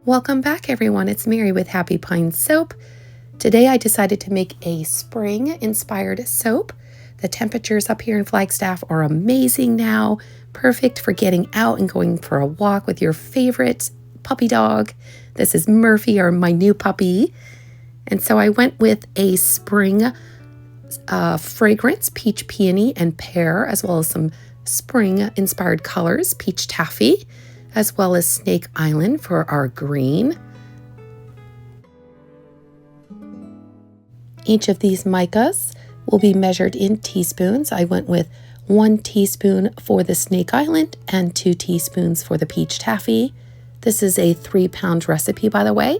Welcome back, everyone. It's Mary with Happy Pine Soap. Today I decided to make a spring-inspired soap. The temperatures up here in Flagstaff are amazing now, perfect for getting out and going for a walk with your favorite puppy dog. This is Murphy, or my new puppy. And so I went with a spring fragrance, peach, peony, and pear, as well as some spring-inspired colors, peach taffy, as well as Snake Island for our green. Each of these micas will be measured in teaspoons. I went with 1 teaspoon for the Snake Island and 2 teaspoons for the peach taffy. This is a 3-pound recipe, by the way,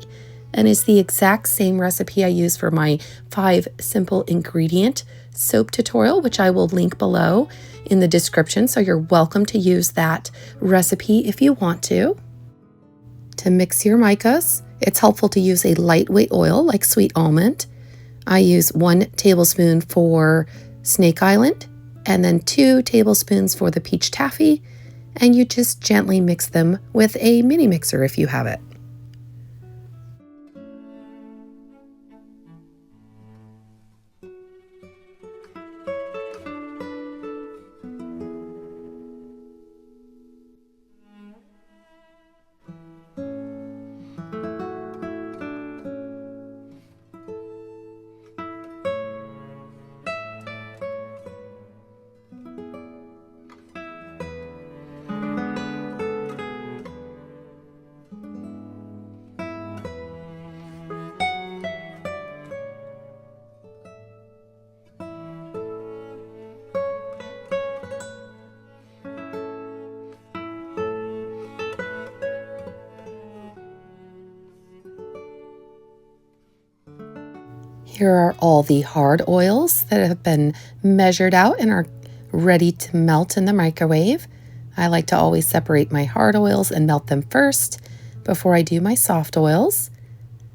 and is the exact same recipe I use for my 5 simple ingredient soap tutorial, which I will link below in the description, so you're welcome to use that recipe if you want to. To mix your micas, it's helpful to use a lightweight oil like sweet almond. I use 1 tablespoon for Snake Island and then 2 tablespoons for the peach taffy, and you just gently mix them with a mini mixer if you have it. Here are all the hard oils that have been measured out and are ready to melt in the microwave. I like to always separate my hard oils and melt them first before I do my soft oils.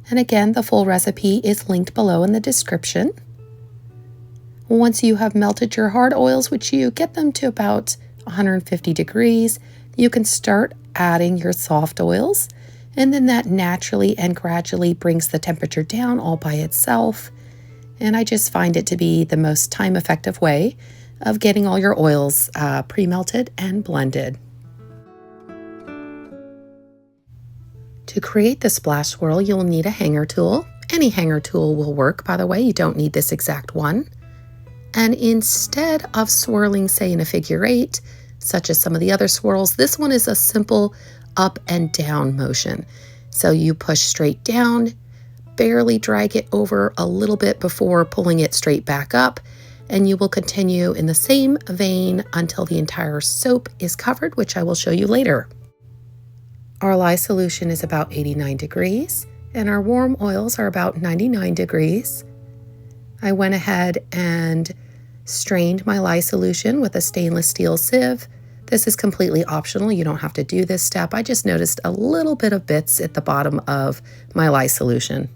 And again, the full recipe is linked below in the description. Once you have melted your hard oils, which you get them to about 150 degrees, you can start adding your soft oils. And then that naturally and gradually brings the temperature down all by itself. And I just find it to be the most time-effective way of getting all your oils pre-melted and blended. To create the splash swirl, you'll need a hanger tool. Any hanger tool will work, by the way. You don't need this exact one. And instead of swirling, say, in a figure 8, such as some of the other swirls, this one is a simple up and down motion. So you push straight down, barely drag it over a little bit before pulling it straight back up, and you will continue in the same vein until the entire soap is covered, which I will show you later. Our lye solution is about 89 degrees, and our warm oils are about 99 degrees. I went ahead and strained my lye solution with a stainless steel sieve. This is completely optional. You don't have to do this step. I just noticed a little bit of bits at the bottom of my lye solution.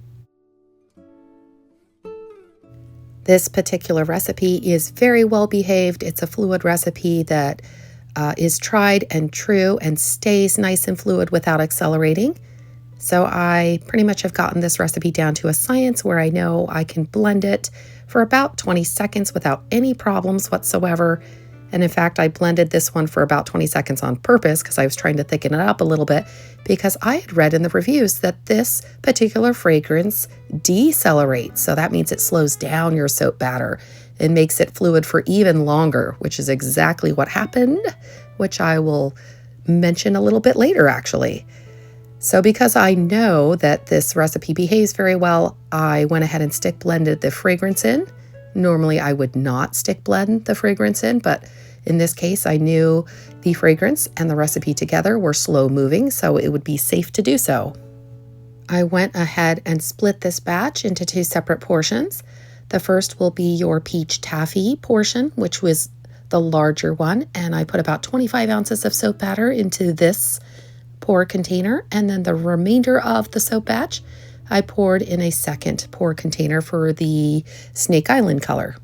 This particular recipe is very well behaved. It's a fluid recipe that is tried and true and stays nice and fluid without accelerating. So I pretty much have gotten this recipe down to a science where I know I can blend it for about 20 seconds without any problems whatsoever. And in fact, I blended this one for about 20 seconds on purpose because I was trying to thicken it up a little bit, because I had read in the reviews that this particular fragrance decelerates. So that means it slows down your soap batter and makes it fluid for even longer, which is exactly what happened, which I will mention a little bit later, actually. So because I know that this recipe behaves very well, I went ahead and stick blended the fragrance in. Normally I would not stick blend the fragrance in, but in this case I knew the fragrance and the recipe together were slow moving, so it would be safe to do so. I went ahead and split this batch into 2 separate portions. The first will be your peach taffy portion, which was the larger one, and I put about 25 ounces of soap batter into this pour container, and then the remainder of the soap batch I poured in a second pour container for the Snake Island color.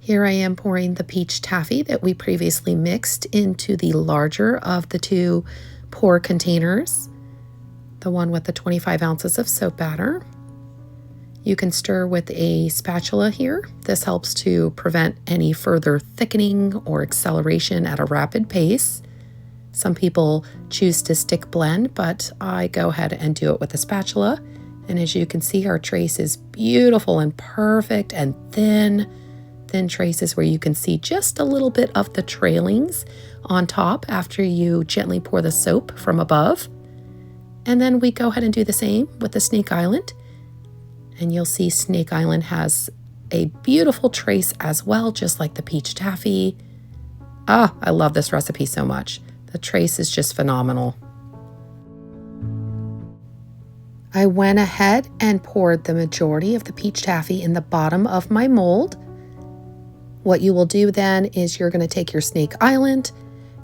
Here I am pouring the peach taffy that we previously mixed into the larger of the two pour containers, the one with the 25 ounces of soap batter. You can stir with a spatula here. This helps to prevent any further thickening or acceleration at a rapid pace. Some people choose to stick blend, but I go ahead and do it with a spatula. And as you can see, our trace is beautiful and perfect and thin traces where you can see just a little bit of the trailings on top after you gently pour the soap from above. And then we go ahead and do the same with the Snake Island. And you'll see Snake Island has a beautiful trace as well, just like the peach taffy. Ah, I love this recipe so much. The trace is just phenomenal. I went ahead and poured the majority of the peach taffy in the bottom of my mold. What you will do then is you're going to take your Snake Island,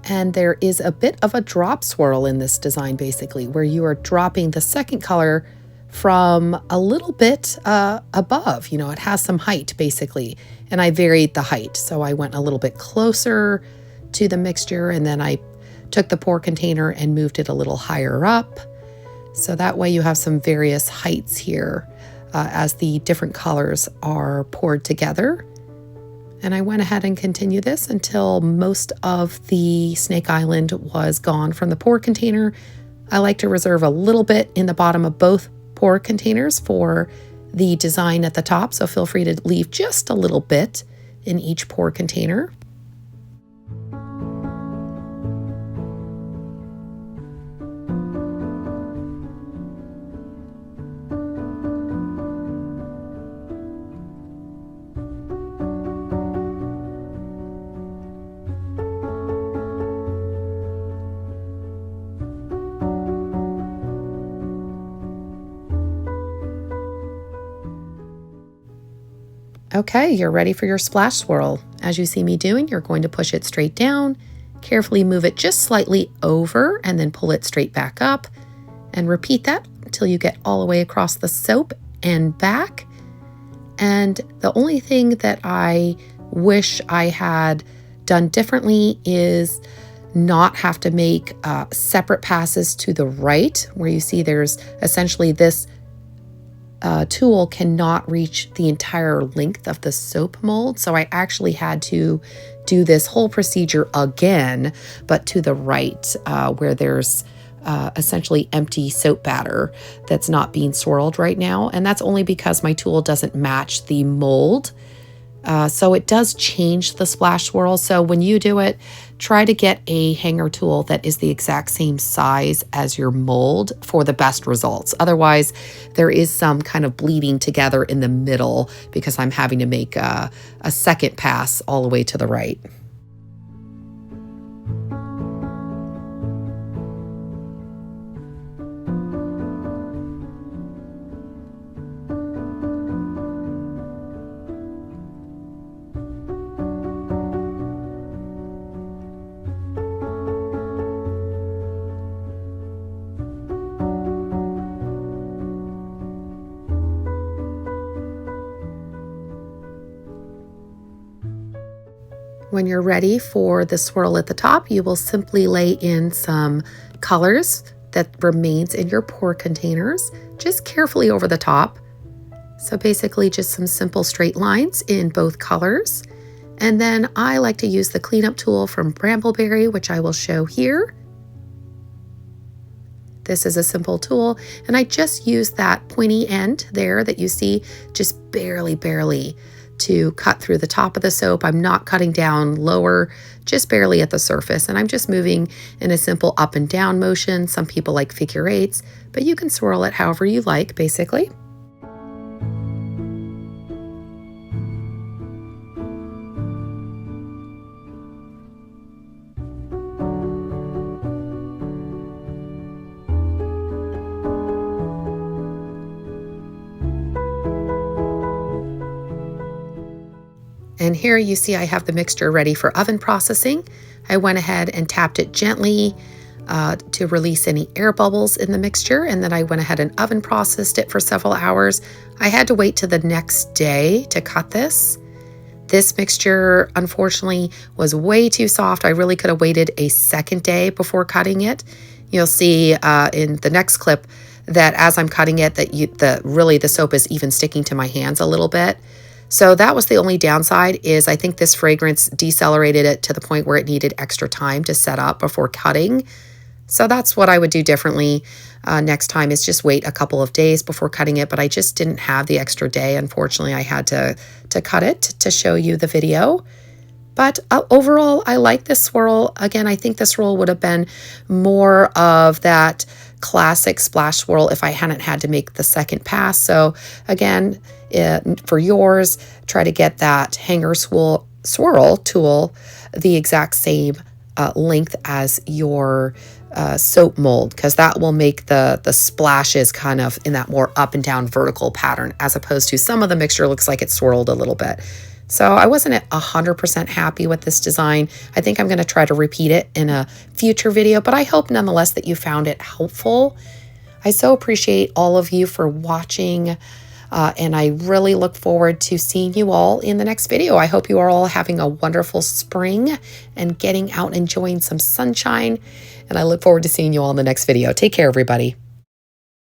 and there is a bit of a drop swirl in this design basically, where you are dropping the second color from a little bit above. You know, it has some height basically, and I varied the height. So I went a little bit closer to the mixture, and then I took the pour container and moved it a little higher up. So that way you have some various heights here as the different colors are poured together. And I went ahead and continued this until most of the Snake Island was gone from the pour container. I like to reserve a little bit in the bottom of both pour containers for the design at the top, so feel free to leave just a little bit in each pour container. Okay, you're ready for your splash swirl. As you see me doing, you're going to push it straight down, carefully move it just slightly over, and then pull it straight back up, and repeat that until you get all the way across the soap and back. And the only thing that I wish I had done differently is not have to make separate passes to the right, where you see there's essentially this tool cannot reach the entire length of the soap mold. So I actually had to do this whole procedure again, but to the right, where there's essentially empty soap batter that's not being swirled right now. And that's only because my tool doesn't match the mold. So it does change the splash swirl. So when you do it, try to get a hanger tool that is the exact same size as your mold for the best results. Otherwise, there is some kind of bleeding together in the middle because I'm having to make a second pass all the way to the right. When you're ready for the swirl at the top, you will simply lay in some colors that remains in your pour containers, just carefully over the top. So basically just some simple straight lines in both colors. And then I like to use the cleanup tool from Brambleberry, which I will show here. This is a simple tool, and I just use that pointy end there that you see, just barely to cut through the top of the soap. I'm not cutting down lower, just barely at the surface. And I'm just moving in a simple up and down motion. Some people like figure eights, but you can swirl it however you like, basically. And here you see I have the mixture ready for oven processing. I went ahead and tapped it gently to release any air bubbles in the mixture, and then I went ahead and oven processed it for several hours. I had to wait till the next day to cut this. This mixture, unfortunatunfortunately, was way too soft. I really could have waited a second day before cutting it. You'll see in the next clip that as I'm cutting it, that really the soap is even sticking to my hands a little bit. So that was the only downside, is I think this fragrance decelerated it to the point where it needed extra time to set up before cutting. So that's what I would do differently next time, is just wait a couple of days before cutting it. But I just didn't have the extra day. Unfortunately, I had to cut it to show you the video. But overall, I like this swirl. Again, I think this swirl would have been more of that classic splash swirl if I hadn't had to make the second pass. So again, for yours, try to get that hanger swirl tool the exact same length as your soap mold, because that will make the splashes kind of in that more up and down vertical pattern, as opposed to some of the mixture looks like it's swirled a little bit. So I wasn't 100% happy with this design. I think I'm going to try to repeat it in a future video, but I hope nonetheless that you found it helpful. I so appreciate all of you for watching, and I really look forward to seeing you all in the next video. I hope you are all having a wonderful spring and getting out and enjoying some sunshine, and I look forward to seeing you all in the next video. Take care, everybody.